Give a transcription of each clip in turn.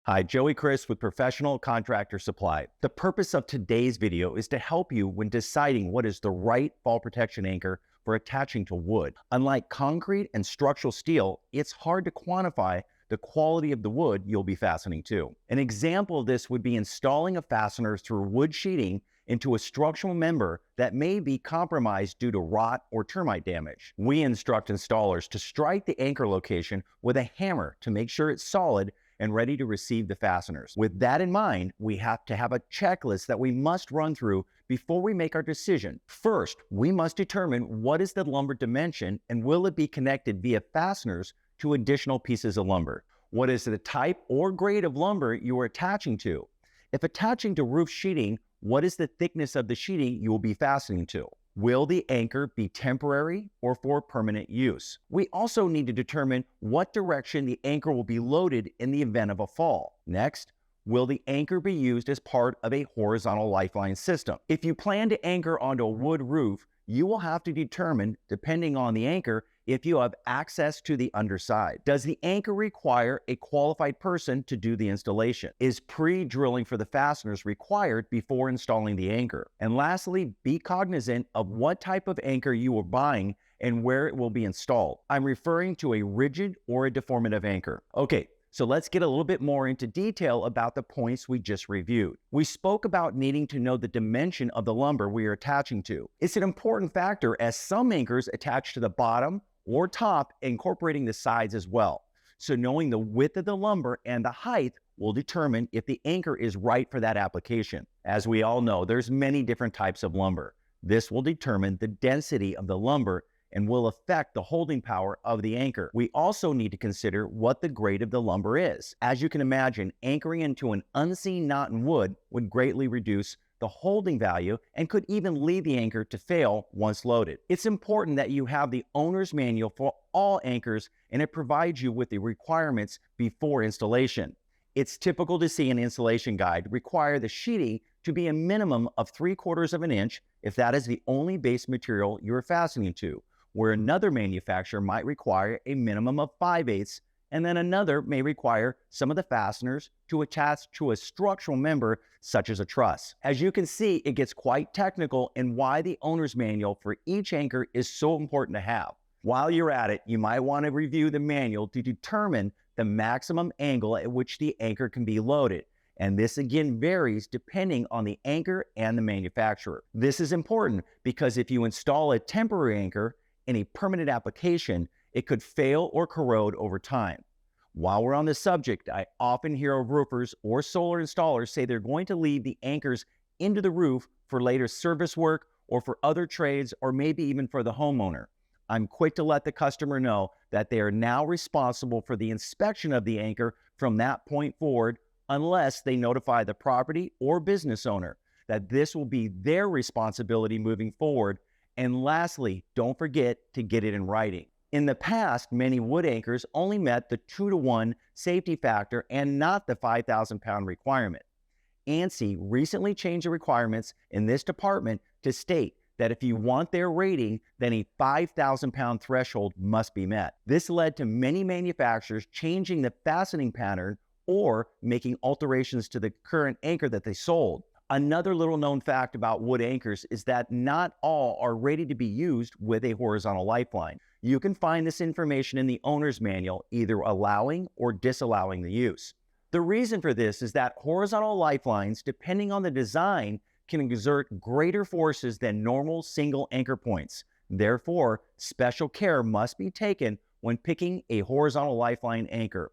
Hi, Joey Chris with Professional Contractor Supply. The purpose of today's video is to help you when deciding what is the right fall protection anchor for attaching to wood. Unlike concrete and structural steel, it's hard to quantify the quality of the wood you'll be fastening to. An example of this would be installing a fastener through wood sheeting into a structural member that may be compromised due to rot or termite damage. We instruct installers to strike the anchor location with a hammer to make sure it's solid and ready to receive the fasteners. With that in mind, we have to have a checklist that we must run through before we make our decision. First, we must determine what is the lumber dimension and will it be connected via fasteners to additional pieces of lumber. What is the type or grade of lumber you are attaching to? If attaching to roof sheeting, what is the thickness of the sheeting you will be fastening to? Will the anchor be temporary or for permanent use? We also need to determine what direction the anchor will be loaded in the event of a fall. Next, will the anchor be used as part of a horizontal lifeline system? If you plan to anchor onto a wood roof, you will have to determine, depending on the anchor, if you have access to the underside. Does the anchor require a qualified person to do the installation? Is pre-drilling for the fasteners required before installing the anchor? And lastly, be cognizant of what type of anchor you are buying and where it will be installed. I'm referring to a rigid or a deformative anchor. Okay, so let's get a little bit more into detail about the points we just reviewed. We spoke about needing to know the dimension of the lumber we are attaching to. It's an important factor as some anchors attach to the bottom or top, incorporating the sides as well. So knowing the width of the lumber and the height will determine if the anchor is right for that application. As we all know, there's many different types of lumber. This will determine the density of the lumber and will affect the holding power of the anchor. We also need to consider what the grade of the lumber is. As you can imagine, anchoring into an unseen knot in wood would greatly reduce the holding value and could even lead the anchor to fail once loaded. It's important that you have the owner's manual for all anchors and it provides you with the requirements before installation. It's typical to see an installation guide require the sheeting to be a minimum of 3/4 of an inch if that is the only base material you are fastening to, where another manufacturer might require a minimum of 5/8, and then another may require some of the fasteners to attach to a structural member such as a truss. As you can see, it gets quite technical and why the owner's manual for each anchor is so important to have. While you're at it, you might want to review the manual to determine the maximum angle at which the anchor can be loaded. And this again varies depending on the anchor and the manufacturer. This is important because if you install a temporary anchor in a permanent application, it could fail or corrode over time. While we're on the subject, I often hear of roofers or solar installers say they're going to leave the anchors into the roof for later service work or for other trades or maybe even for the homeowner. I'm quick to let the customer know that they are now responsible for the inspection of the anchor from that point forward unless they notify the property or business owner that this will be their responsibility moving forward. And lastly, don't forget to get it in writing. In the past, many wood anchors only met the 2-to-1 safety factor and not the 5,000-pound requirement. ANSI recently changed the requirements in this department to state that if you want their rating, then a 5,000-pound threshold must be met. This led to many manufacturers changing the fastening pattern or making alterations to the current anchor that they sold. Another little known fact about wood anchors is that not all are ready to be used with a horizontal lifeline. You can find this information in the owner's manual, either allowing or disallowing the use. The reason for this is that horizontal lifelines, depending on the design, can exert greater forces than normal single anchor points. Therefore, special care must be taken when picking a horizontal lifeline anchor.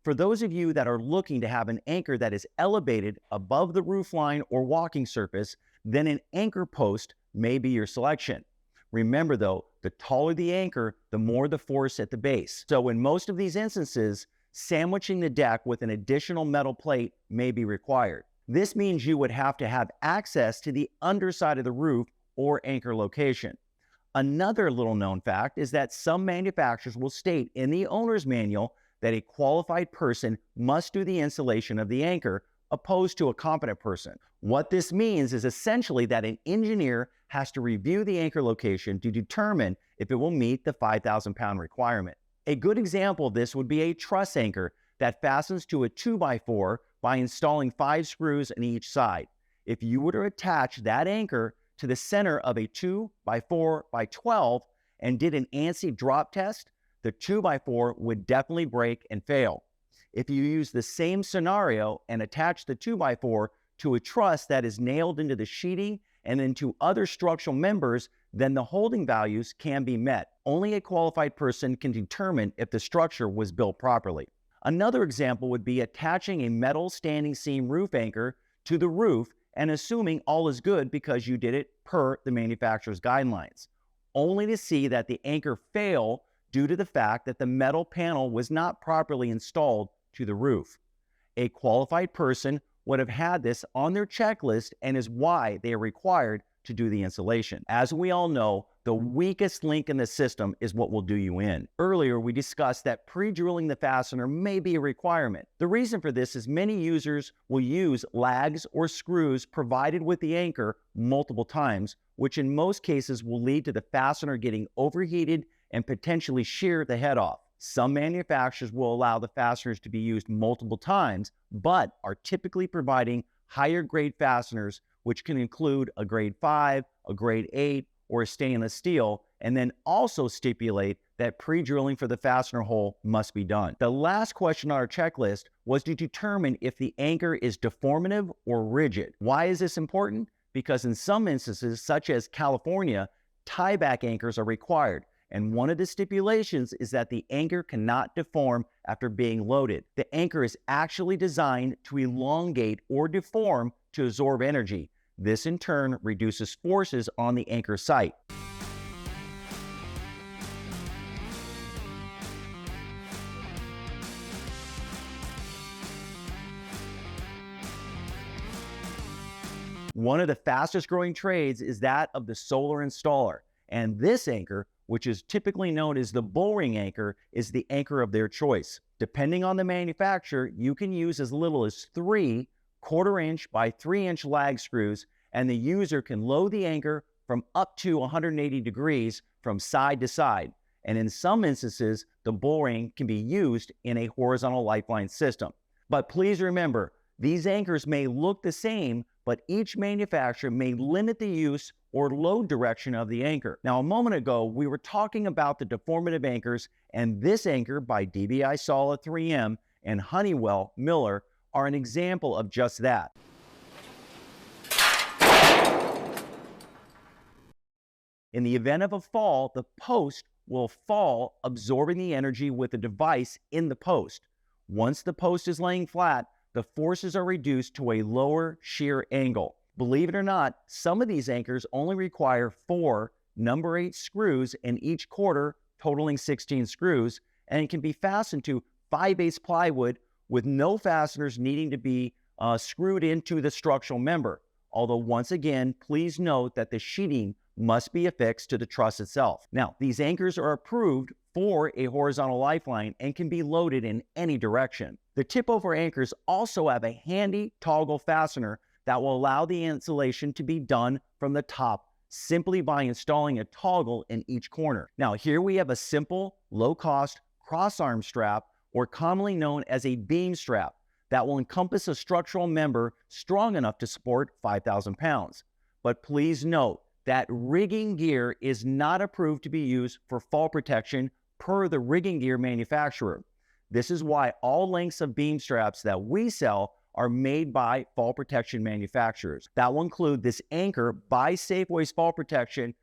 For those of you that are looking to have an anchor that is elevated above the roof line or walking surface, then an anchor post may be your selection. Remember though, the taller the anchor, the more the force at the base. So in most of these instances, sandwiching the deck with an additional metal plate may be required. This means you would have to have access to the underside of the roof or anchor location. Another little known fact is that some manufacturers will state in the owner's manual that a qualified person must do the installation of the anchor, opposed to a competent person. What this means is essentially that an engineer has to review the anchor location to determine if it will meet the 5,000-pound requirement. A good example of this would be a truss anchor that fastens to a 2x4 by installing 5 screws in each side. If you were to attach that anchor to the center of a 2x4x12 and did an ANSI drop test, the 2x4 would definitely break and fail. If you use the same scenario and attach the 2x4 to a truss that is nailed into the sheeting and into other structural members, then the holding values can be met. Only a qualified person can determine if the structure was built properly. Another example would be attaching a metal standing seam roof anchor to the roof and assuming all is good because you did it per the manufacturer's guidelines, only to see that the anchor fail due to the fact that the metal panel was not properly installed to the roof. A qualified person would have had this on their checklist and is why they are required to do the installation. As we all know, the weakest link in the system is what will do you in. Earlier, we discussed that pre-drilling the fastener may be a requirement. The reason for this is many users will use lags or screws provided with the anchor multiple times, which in most cases will lead to the fastener getting overheated and potentially shear the head off. Some manufacturers will allow the fasteners to be used multiple times, but are typically providing higher grade fasteners, which can include a grade 5, a grade 8, or a stainless steel, and then also stipulate that pre-drilling for the fastener hole must be done. The last question on our checklist was to determine if the anchor is deformative or rigid. Why is this important? Because in some instances, such as California, tieback anchors are required. And one of the stipulations is that the anchor cannot deform after being loaded. The anchor is actually designed to elongate or deform to absorb energy. This in turn reduces forces on the anchor site. One of the fastest growing trades is that of the solar installer. And this anchor, which is typically known as the bullring anchor, is the anchor of their choice. Depending on the manufacturer, you can use as little as 3 1/4-inch by 3-inch lag screws, and the user can load the anchor from up to 180 degrees from side to side. And in some instances, the bullring can be used in a horizontal lifeline system. But please remember, these anchors may look the same, but each manufacturer may limit the use or load direction of the anchor. Now, a moment ago, we were talking about the deformative anchors, and this anchor by DBI Solid 3M and Honeywell Miller are an example of just that. In the event of a fall, the post will fall, absorbing the energy with the device in the post. Once the post is laying flat, the forces are reduced to a lower shear angle. Believe it or not, some of these anchors only require 4 number 8 screws in each quarter, totaling 16 screws, and can be fastened to 5/8 plywood with no fasteners needing to be screwed into the structural member. Although once again, please note that the sheeting must be affixed to the truss itself. Now, these anchors are approved for a horizontal lifeline and can be loaded in any direction. The tip-over anchors also have a handy toggle fastener that will allow the installation to be done from the top simply by installing a toggle in each corner. Now, here we have a simple, low-cost cross-arm strap, or commonly known as a beam strap, that will encompass a structural member strong enough to support 5,000 pounds. But please note that rigging gear is not approved to be used for fall protection per the rigging gear manufacturer. This is why all lengths of beam straps that we sell are made by fall protection manufacturers. That will include this anchor by Safeway's Fall Protection,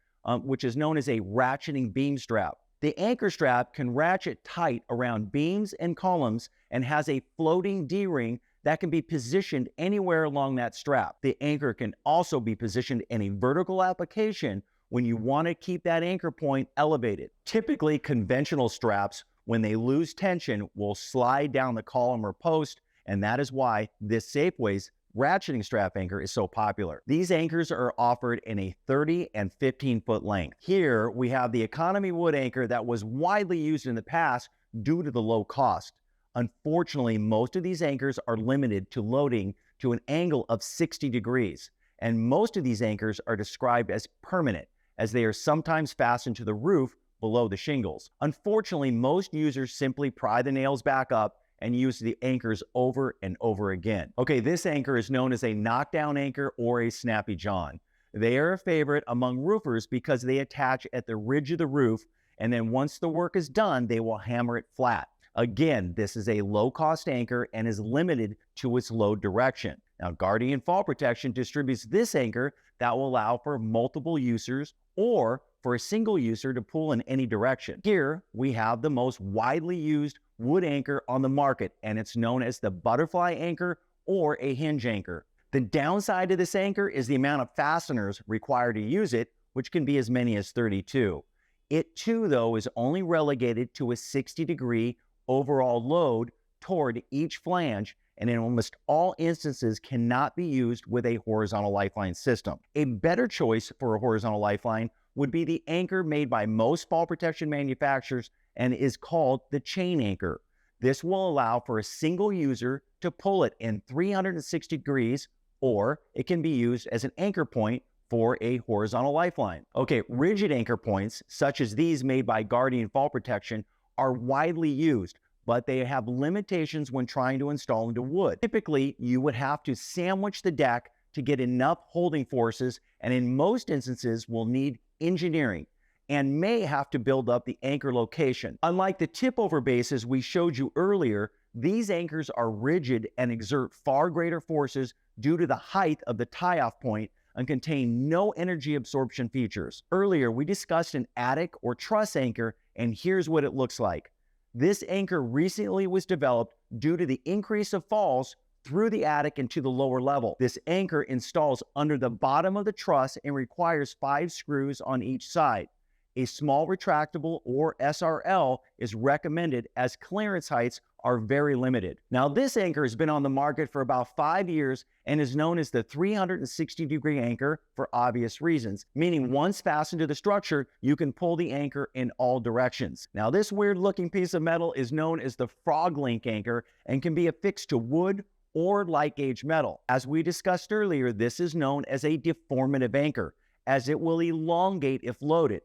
which is known as a ratcheting beam strap. The anchor strap can ratchet tight around beams and columns and has a floating D-ring that can be positioned anywhere along that strap. The anchor can also be positioned in a vertical application when you want to keep that anchor point elevated. Typically, conventional straps, when they lose tension, will slide down the column or post, and that is why this Safeway's ratcheting strap anchor is so popular. These anchors are offered in a 30 and 15-foot length. Here, we have the economy wood anchor that was widely used in the past due to the low cost. Unfortunately, most of these anchors are limited to loading to an angle of 60 degrees, and most of these anchors are described as permanent, as they are sometimes fastened to the roof below the shingles. Unfortunately, most users simply pry the nails back up and use the anchors over and over again. Okay, this anchor is known as a knockdown anchor or a snappy john. They are a favorite among roofers because they attach at the ridge of the roof, and then once the work is done, they will hammer it flat. Again, this is a low-cost anchor and is limited to its load direction. Now, Guardian Fall Protection distributes this anchor that will allow for multiple users or for a single user to pull in any direction. Here, we have the most widely used wood anchor on the market, and it's known as the butterfly anchor or a hinge anchor. The downside of this anchor is the amount of fasteners required to use it, which can be as many as 32. It too, though, is only relegated to a 60-degree overall load toward each flange, and in almost all instances cannot be used with a horizontal lifeline system. A better choice for a horizontal lifeline would be the anchor made by most fall protection manufacturers and is called the chain anchor. This will allow for a single user to pull it in 360 degrees, or it can be used as an anchor point for a horizontal lifeline. Okay, rigid anchor points, such as these made by Guardian Fall Protection, are widely used, but they have limitations when trying to install into wood. Typically, you would have to sandwich the deck to get enough holding forces, and in most instances will need engineering and may have to build up the anchor location. Unlike the tip-over bases we showed you earlier, these anchors are rigid and exert far greater forces due to the height of the tie-off point and contain no energy absorption features. Earlier, we discussed an attic or truss anchor, and here's what it looks like. This anchor recently was developed due to the increase of falls through the attic and to the lower level. This anchor installs under the bottom of the truss and requires 5 screws on each side. A small retractable or SRL is recommended as clearance heights are very limited. Now, this anchor has been on the market for about 5 years and is known as the 360-degree anchor for obvious reasons, meaning once fastened to the structure, you can pull the anchor in all directions. Now, this weird-looking piece of metal is known as the frog link anchor and can be affixed to wood or light gauge metal. As we discussed earlier, this is known as a deformative anchor, as it will elongate if loaded.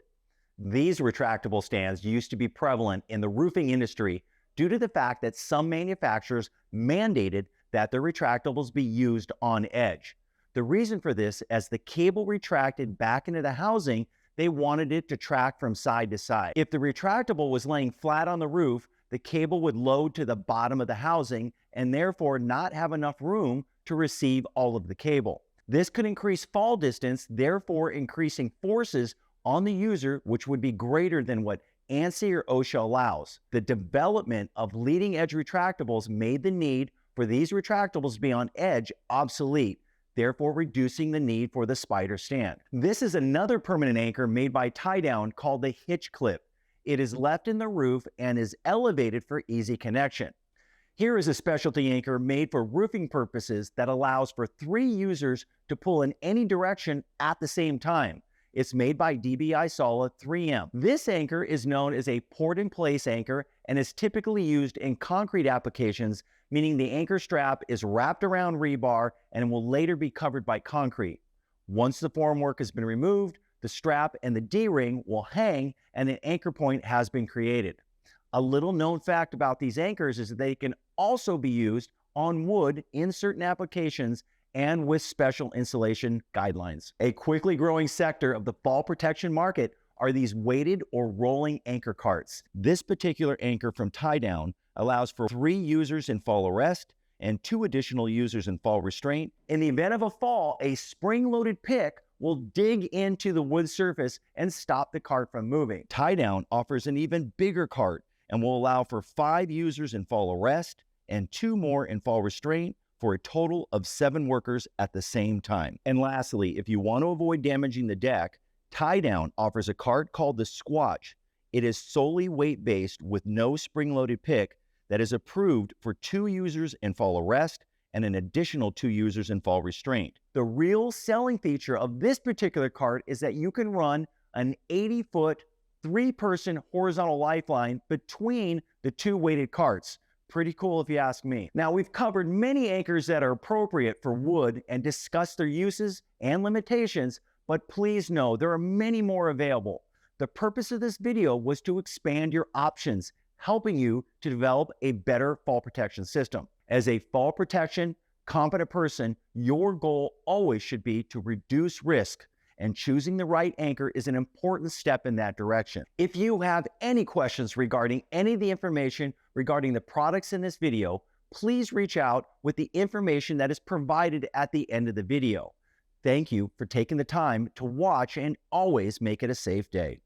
These retractable stands used to be prevalent in the roofing industry due to the fact that some manufacturers mandated that their retractables be used on edge. The reason for this, as the cable retracted back into the housing, they wanted it to track from side to side. If the retractable was laying flat on the roof, the cable would load to the bottom of the housing and therefore not have enough room to receive all of the cable. This could increase fall distance, therefore increasing forces on the user, which would be greater than what ANSI or OSHA allows. The development of leading edge retractables made the need for these retractables to be on edge obsolete, therefore reducing the need for the spider stand. This is another permanent anchor made by tie down called the hitch clip. It is left in the roof and is elevated for easy connection. Here is a specialty anchor made for roofing purposes that allows for 3 users to pull in any direction at the same time. It's made by DBI Sola 3M. This anchor is known as a port-in-place anchor and is typically used in concrete applications, meaning the anchor strap is wrapped around rebar and will later be covered by concrete. Once the formwork has been removed, the strap and the D-ring will hang and an anchor point has been created. A little known fact about these anchors is that they can also be used on wood in certain applications and with special installation guidelines. A quickly growing sector of the fall protection market are these weighted or rolling anchor carts. This particular anchor from tie down allows for 3 users in fall arrest and 2 additional users in fall restraint. In the event of a fall, a spring-loaded pick will dig into the wood surface and stop the cart from moving. Tie down offers an even bigger cart and will allow for 5 users in fall arrest and 2 more in fall restraint, for a total of 7 workers at the same time. And lastly, if you want to avoid damaging the deck, tie down offers a cart called the Squatch. It is solely weight-based with no spring-loaded pick that is approved for 2 users in fall arrest and an additional 2 users in fall restraint. The real selling feature of this particular cart is that you can run an 80-foot, 3-person horizontal lifeline between the 2 weighted carts. Pretty cool if you ask me. Now, we've covered many anchors that are appropriate for wood and discussed their uses and limitations, but please know there are many more available. The purpose of this video was to expand your options, helping you to develop a better fall protection system. As a fall protection competent person, your goal always should be to reduce risk, and choosing the right anchor is an important step in that direction. If you have any questions regarding any of the information regarding the products in this video, please reach out with the information that is provided at the end of the video. Thank you for taking the time to watch, and always make it a safe day.